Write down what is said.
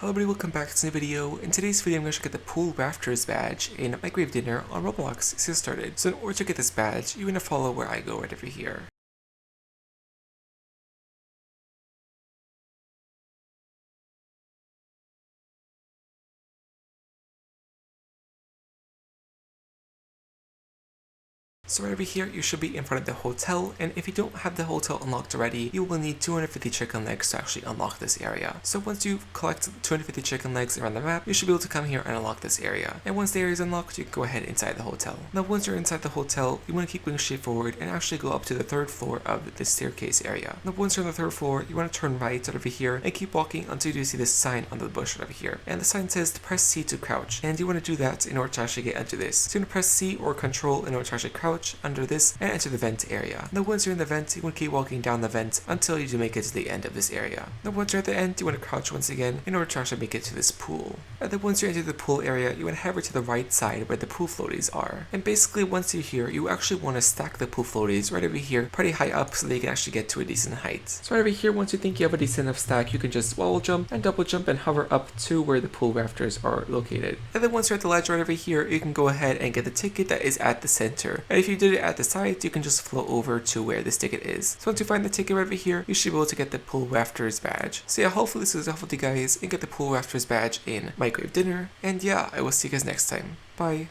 Hello everybody, welcome back to a new video. In today's video I'm going to get the Pool Rafters badge in Microwave Dinner on Roblox to get started. So in order to get this badge, you're going to follow where I go right over here. So right over here, you should be in front of the hotel, and if you don't have the hotel unlocked already, you will need 250 chicken legs to actually unlock this area. So once you collect 250 chicken legs around the map, you should be able to come here and unlock this area. And once the area is unlocked, you can go ahead inside the hotel. Now once you're inside the hotel, you want to keep going straight forward and actually go up to the 3rd floor of the staircase area. Now once you're on the 3rd floor, you want to turn right over here and keep walking until you see this sign on the bush over here. And the sign says to press C to crouch, and you want to do that in order to actually get into this. So you're going to press C or Control in order to actually crouch under this and enter the vent area. Now once you're in the vent, you want to keep walking down the vent until you do make it to the end of this area. Now once you're at the end, you want to crouch once again in order to actually make it to this pool. And then once you're into the pool area, you want to head over to the right side where the pool floaties are. And basically once you're here, you actually want to stack the pool floaties right over here pretty high up so they can actually get to a decent height. So right over here, once you think you have a decent enough stack, you can just wall jump and double jump and hover up to where the pool rafters are located. And then once you're at the ledge right over here, you can go ahead and get the ticket that is at the center. And if you did it at the side, you can just float over to where this ticket is. So once you find the ticket right over here, you should be able to get the Pool Rafters badge. So yeah, hopefully this was helpful to you guys and get the Pool Rafters badge in Microwave Dinner. And yeah, I will see you guys next time. Bye.